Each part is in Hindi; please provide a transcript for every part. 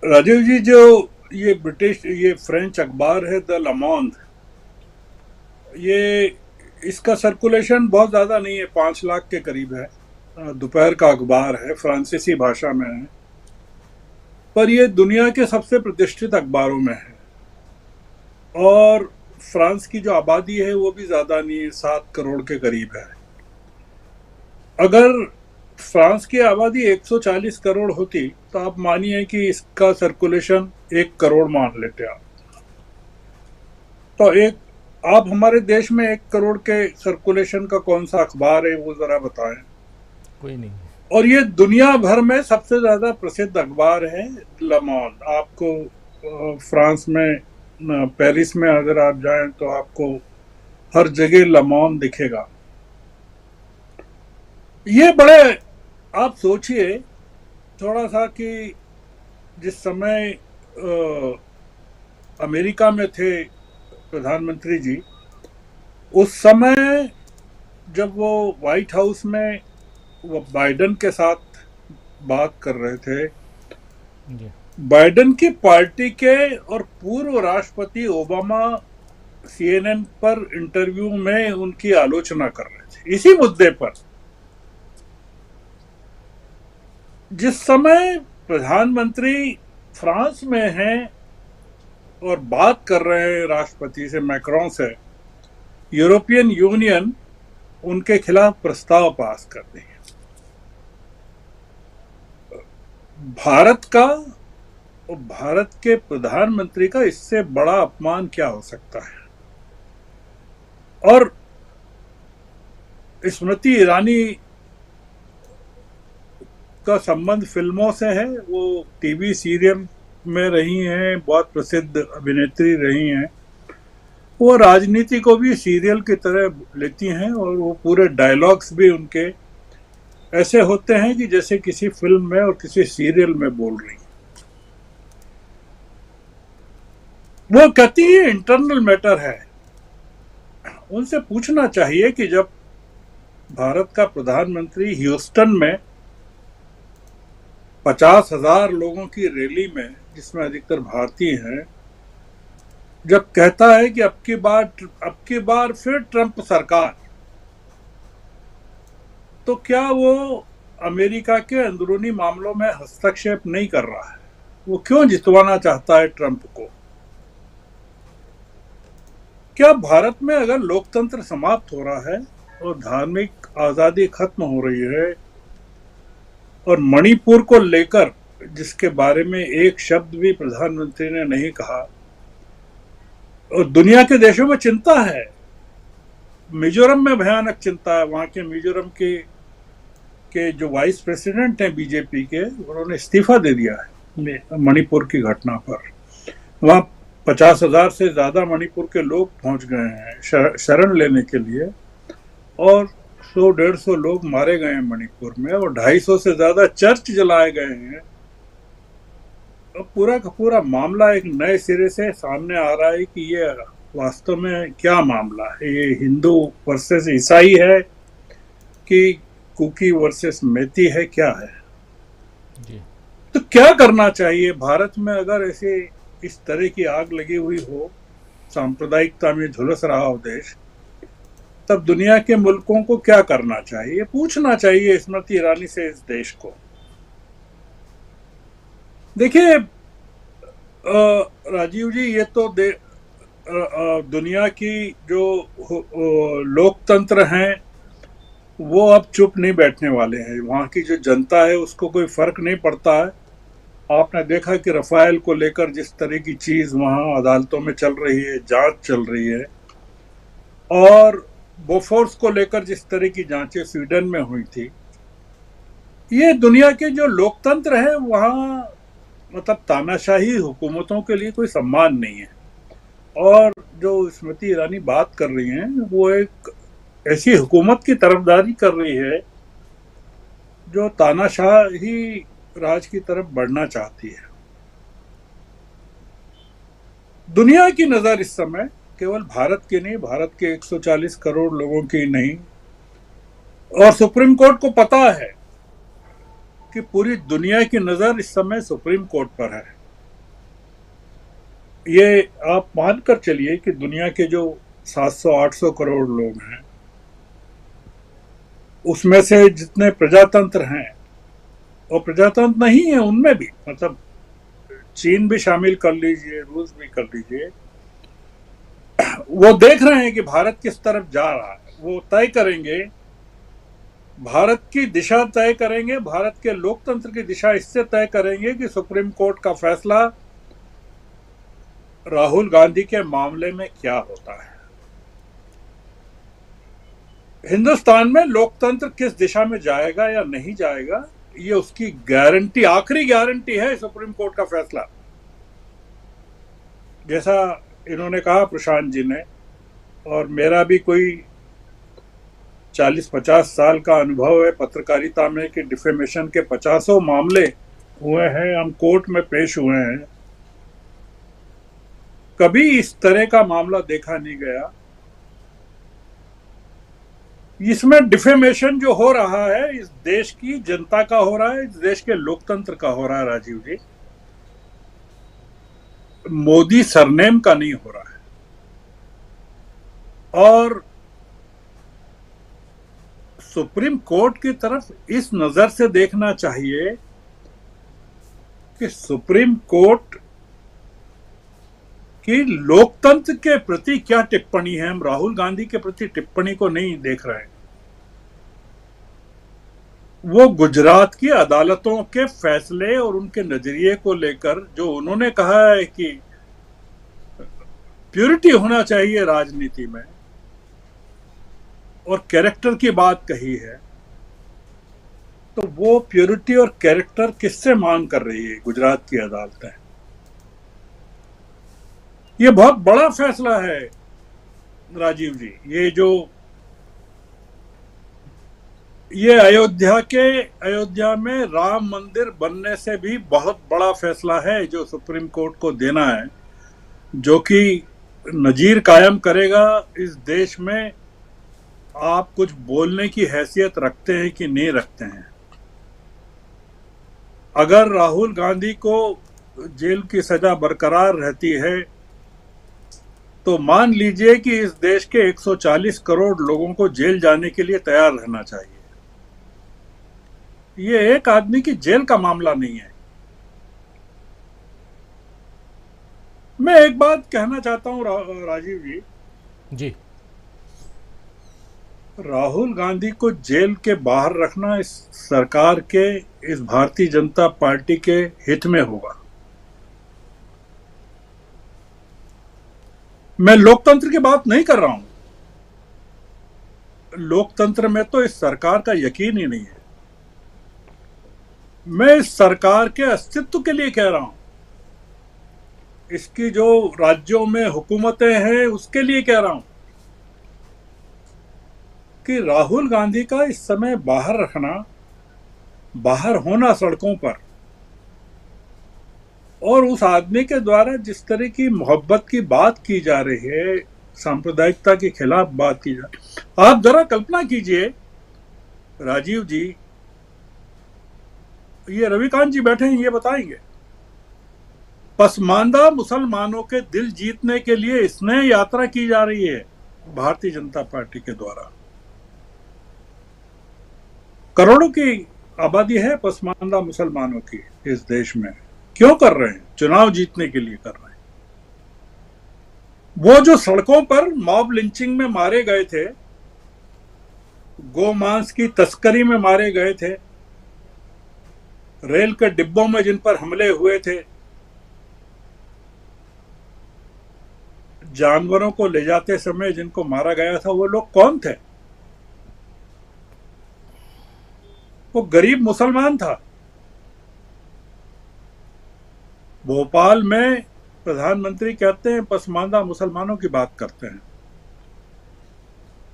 राजीव जी, जो ये फ्रेंच अखबार है द लमोंद, ये इसका सर्कुलेशन बहुत ज़्यादा नहीं है, 5 लाख के करीब है। दोपहर का अखबार है, फ्रांसीसी भाषा में है, पर ये दुनिया के सबसे प्रतिष्ठित अखबारों में है। और फ्रांस की जो आबादी है वो भी ज़्यादा नहीं है, 7 करोड़ के करीब है। अगर फ्रांस की आबादी 140 करोड़ होती तो आप मानिए कि इसका सर्कुलेशन 1 करोड़ मान लेते आप। तो एक आप हमारे देश में 1 करोड़ के सर्कुलेशन का कौन सा अखबार है वो जरा बताएं। कोई नहीं। और ये दुनिया भर में सबसे ज्यादा प्रसिद्ध अखबार है लमोंड। आपको फ्रांस में पेरिस में अगर आप जाएं तो आपको हर जगह लमोंड दिखेगा। ये बड़े, आप सोचिए थोड़ा सा कि जिस समय अमेरिका में थे प्रधानमंत्री जी, उस समय जब वो व्हाइट हाउस में वो बाइडेन के साथ बात कर रहे थे, जी। बाइडेन की पार्टी के और पूर्व राष्ट्रपति ओबामा सीएनएन पर इंटरव्यू में उनकी आलोचना कर रहे थे इसी मुद्दे पर। जिस समय प्रधानमंत्री फ्रांस में हैं और बात कर रहे हैं राष्ट्रपति से, मैक्रोन से, यूरोपियन यूनियन उनके खिलाफ प्रस्ताव पास कर दी। भारत का और भारत के प्रधानमंत्री का इससे बड़ा अपमान क्या हो सकता है। और स्मृति ईरानी का संबंध फिल्मों से है, वो टीवी सीरियल में रही हैं, बहुत प्रसिद्ध अभिनेत्री रही हैं। वो राजनीति को भी सीरियल की तरह लेती हैं और वो पूरे डायलॉग्स भी उनके ऐसे होते हैं कि जैसे किसी फिल्म में और किसी सीरियल में बोल रही हैं। वो कहती है इंटरनल मैटर है। उनसे पूछना चाहिए कि जब भारत का प्रधानमंत्री ह्यूस्टन में 50,000 लोगों की रैली में, जिसमें अधिकतर भारतीय हैं, जब कहता है कि अब की बार फिर ट्रंप सरकार, तो क्या वो अमेरिका के अंदरूनी मामलों में हस्तक्षेप नहीं कर रहा है? वो क्यों जितवाना चाहता है ट्रंप को? क्या भारत में अगर लोकतंत्र समाप्त हो रहा है और धार्मिक आजादी खत्म हो रही है, और मणिपुर को लेकर जिसके बारे में एक शब्द भी प्रधानमंत्री ने नहीं कहा, और दुनिया के देशों में चिंता है, मिजोरम में भयानक चिंता है। वहां के मिजोरम के जो वाइस प्रेसिडेंट हैं बीजेपी के, उन्होंने इस्तीफा दे दिया है मणिपुर की घटना पर। वहां 50,000 से ज्यादा मणिपुर के लोग पहुंच गए हैं शरण लेने के लिए, और 100-150 लोग मारे गए हैं मणिपुर में, और 250 से ज्यादा चर्च जलाए गए हैं। अब पूरा का पूरा मामला एक नए सिरे से सामने आ रहा है कि ये वास्तव में क्या मामला है। ये हिंदू वर्सेस ईसाई है कि कुकी वर्सेस मेती है, क्या है? जी। तो क्या करना चाहिए भारत में अगर ऐसे इस तरह की आग लगी हुई हो, सांप्रदायिकता में झुलस रहा हो देश, तब दुनिया के मुल्कों को क्या करना चाहिए? पूछना चाहिए स्मृति ईरानी से इस देश को। देखिए राजीव जी, ये तो दुनिया की जो लोकतंत्र हैं वो अब चुप नहीं बैठने वाले हैं। वहाँ की जो जनता है उसको कोई फर्क नहीं पड़ता है। आपने देखा कि रफाल को लेकर जिस तरह की चीज वहाँ अदालतों में चल रही है, जांच चल रही है, और बोफोर्स को लेकर जिस तरह की जांचें स्वीडन में हुई थी, ये दुनिया के जो लोकतंत्र है वहाँ मतलब तानाशाही हुकूमतों के लिए कोई सम्मान नहीं है। और जो स्मृति ईरानी बात कर रही हैं वो एक ऐसी हुकूमत की तरफदारी कर रही है जो तानाशाही राज की तरफ बढ़ना चाहती है। दुनिया की नजर इस समय केवल भारत की नहीं, भारत के 140 करोड़ लोगों की नहीं, और सुप्रीम कोर्ट को पता है कि पूरी दुनिया की नजर इस समय सुप्रीम कोर्ट पर है। ये आप मानकर चलिए कि दुनिया के जो 700-800 करोड़ लोग हैं, उसमें से जितने प्रजातंत्र हैं और प्रजातंत्र नहीं है उनमें भी, मतलब चीन भी शामिल कर लीजिए, रूस भी कर लीजिए, वो देख रहे हैं कि भारत किस तरफ जा रहा है। वो तय करेंगे, भारत की दिशा तय करेंगे, भारत के लोकतंत्र की दिशा इससे तय करेंगे कि सुप्रीम कोर्ट का फैसला राहुल गांधी के मामले में क्या होता है। हिंदुस्तान में लोकतंत्र किस दिशा में जाएगा या नहीं जाएगा, ये उसकी गारंटी, आखिरी गारंटी है सुप्रीम कोर्ट का फैसला। जैसा इन्होंने कहा प्रशांत जी ने, और मेरा भी कोई 40-50 साल का अनुभव है पत्रकारिता में कि डिफेमेशन के 50 मामले हुए हैं, हम कोर्ट में पेश हुए हैं, कभी इस तरह का मामला देखा नहीं गया। इसमें डिफेमेशन जो हो रहा है इस देश की जनता का हो रहा है, इस देश के लोकतंत्र का हो रहा है राजीव जी, मोदी सरनेम का नहीं हो रहा है। और सुप्रीम कोर्ट की तरफ इस नजर से देखना चाहिए कि सुप्रीम कोर्ट की लोकतंत्र के प्रति क्या टिप्पणी है। हम राहुल गांधी के प्रति टिप्पणी को नहीं देख रहे हैं। वो गुजरात की अदालतों के फैसले और उनके नजरिए को लेकर जो उन्होंने कहा है कि प्योरिटी होना चाहिए राजनीति में, और कैरेक्टर की बात कही है, तो वो प्योरिटी और कैरेक्टर किससे मांग कर रही है गुजरात की अदालतें। ये बहुत बड़ा फैसला है राजीव जी। ये अयोध्या में राम मंदिर बनने से भी बहुत बड़ा फैसला है जो सुप्रीम कोर्ट को देना है, जो कि नजीर कायम करेगा इस देश में आप कुछ बोलने की हैसियत रखते हैं कि नहीं रखते हैं। अगर राहुल गांधी को जेल की सजा बरकरार रहती है तो मान लीजिए कि इस देश के 140 करोड़ लोगों को जेल जाने के लिए तैयार रहना चाहिए। ये एक आदमी की जेल का मामला नहीं है। मैं एक बात कहना चाहता हूं राजीव जी, जी राहुल गांधी को जेल के बाहर रखना इस सरकार के, इस भारतीय जनता पार्टी के हित में होगा। मैं लोकतंत्र की बात नहीं कर रहा हूं, लोकतंत्र में तो इस सरकार का यकीन ही नहीं है। मैं इस सरकार के अस्तित्व के लिए कह रहा हूं, इसकी जो राज्यों में हुकूमतें हैं उसके लिए कह रहा हूं कि राहुल गांधी का इस समय बाहर रखना, बाहर होना सड़कों पर, और उस आदमी के द्वारा जिस तरह की मोहब्बत की बात की जा रही है, सांप्रदायिकता के खिलाफ बात की जा रही है, आप जरा कल्पना कीजिए राजीव जी, ये रविकांत जी बैठे हैं, ये बताएंगे, पसमानदा मुसलमानों के दिल जीतने के लिए स्नेह यात्रा की जा रही है भारतीय जनता पार्टी के द्वारा। करोड़ों की आबादी है पसमानदा मुसलमानों की इस देश में। क्यों कर रहे हैं? चुनाव जीतने के लिए कर रहे हैं। वो जो सड़कों पर मॉब लिंचिंग में मारे गए थे, गोमांस की तस्करी में मारे गए थे, रेल के डिब्बों में जिन पर हमले हुए थे, जानवरों को ले जाते समय जिनको मारा गया था, वो लोग कौन थे? वो गरीब मुसलमान था। भोपाल में प्रधानमंत्री कहते हैं पसमानदा मुसलमानों की बात करते हैं।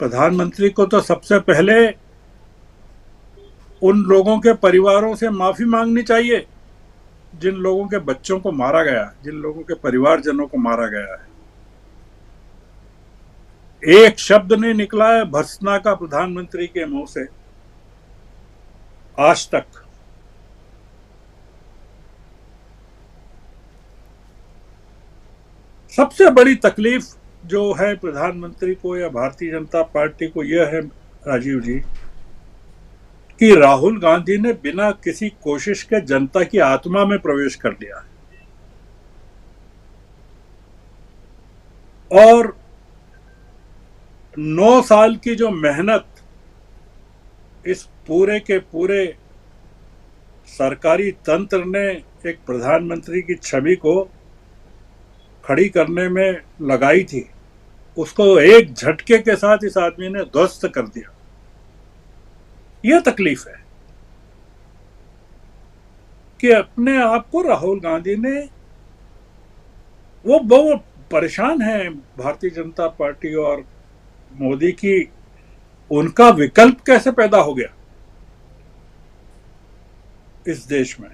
प्रधानमंत्री को तो सबसे पहले उन लोगों के परिवारों से माफी मांगनी चाहिए जिन लोगों के बच्चों को मारा गया, जिन लोगों के परिवारजनों को मारा गया है। एक शब्द नहीं निकला है भर्त्सना का प्रधानमंत्री के मुंह से आज तक। सबसे बड़ी तकलीफ जो है प्रधानमंत्री को या भारतीय जनता पार्टी को यह है, राजीव जी, कि राहुल गांधी ने बिना किसी कोशिश के जनता की आत्मा में प्रवेश कर लिया है और 9 साल की जो मेहनत इस पूरे के पूरे सरकारी तंत्र ने एक प्रधानमंत्री की छवि को खड़ी करने में लगाई थी, उसको एक झटके के साथ इस आदमी ने ध्वस्त कर दिया। यह तकलीफ है कि अपने आप को राहुल गांधी ने, वो परेशान है भारतीय जनता पार्टी और मोदी की, उनका विकल्प कैसे पैदा हो गया इस देश में,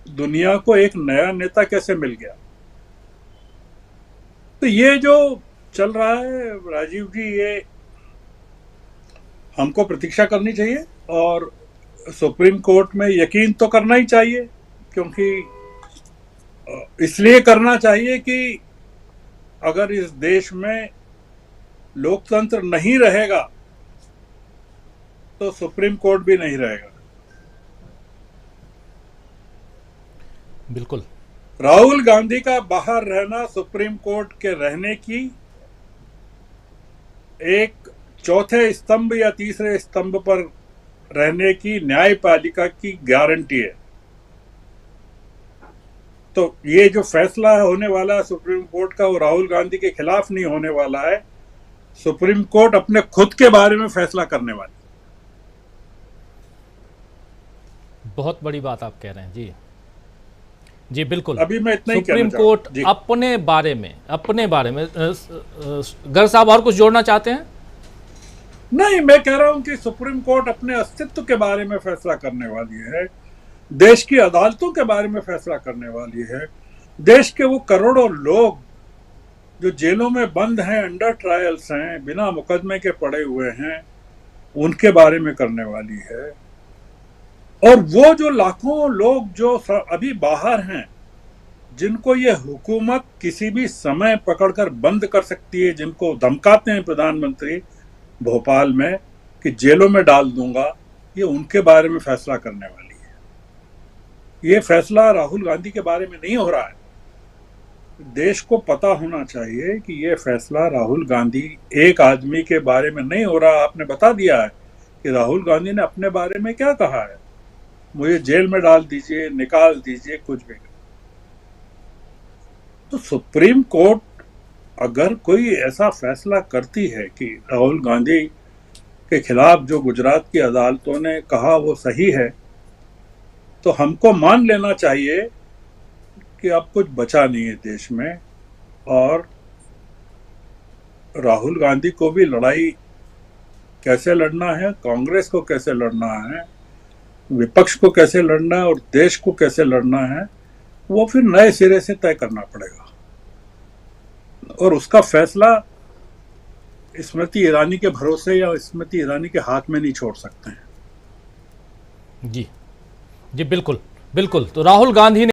दुनिया को एक नया नेता कैसे मिल गया। तो ये जो चल रहा है राजीव जी, ये हमको प्रतीक्षा करनी चाहिए और सुप्रीम कोर्ट में यकीन तो करना ही चाहिए, क्योंकि इसलिए करना चाहिए कि अगर इस देश में लोकतंत्र नहीं रहेगा तो सुप्रीम कोर्ट भी नहीं रहेगा। बिल्कुल। राहुल गांधी का बाहर रहना सुप्रीम कोर्ट के रहने की एक चौथे स्तंभ या तीसरे स्तंभ पर रहने की न्यायपालिका की गारंटी है। तो ये जो फैसला होने वाला है सुप्रीम कोर्ट का, वो राहुल गांधी के खिलाफ नहीं होने वाला है। सुप्रीम कोर्ट अपने खुद के बारे में फैसला करने वाली। बहुत बड़ी बात आप कह रहे हैं जी। जी बिल्कुल। अभी मैं इतना ही सुप्रीम कहना कोर्ट चाहूंगा। अपने बारे में गर्ग साहब और कुछ जोड़ना चाहते हैं? नहीं, मैं कह रहा हूं कि सुप्रीम कोर्ट अपने अस्तित्व के बारे में फैसला करने वाली है, देश की अदालतों के बारे में फैसला करने वाली है, देश के वो करोड़ों लोग जो जेलों में बंद हैं, अंडर ट्रायल्स हैं, बिना मुकदमे के पड़े हुए हैं, उनके बारे में करने वाली है। और वो जो लाखों लोग जो अभी बाहर हैं, जिनको ये हुकूमत किसी भी समय पकड़कर बंद कर सकती है, जिनको धमकाते हैं प्रधानमंत्री भोपाल में कि जेलों में डाल दूंगा, ये उनके बारे में फैसला करने वाली है। ये फैसला राहुल गांधी के बारे में नहीं हो रहा है। देश को पता होना चाहिए कि ये फैसला राहुल गांधी एक आदमी के बारे में नहीं हो रहा। आपने बता दिया है कि राहुल गांधी ने अपने बारे में क्या कहा है, मुझे जेल में डाल दीजिए, निकाल दीजिए, कुछ भी। तो सुप्रीम कोर्ट अगर कोई ऐसा फैसला करती है कि राहुल गांधी के खिलाफ जो गुजरात की अदालतों ने कहा वो सही है, तो हमको मान लेना चाहिए कि अब कुछ बचा नहीं है देश में, और राहुल गांधी को भी लड़ाई कैसे लड़ना है, कांग्रेस को कैसे लड़ना है, विपक्ष को कैसे लड़ना है और देश को कैसे लड़ना है, वो फिर नए सिरे से तय करना पड़ेगा। और उसका फैसला स्मृति ईरानी के भरोसे या स्मृति ईरानी के हाथ में नहीं छोड़ सकते हैं। जी जी बिल्कुल बिल्कुल। तो राहुल गांधी ने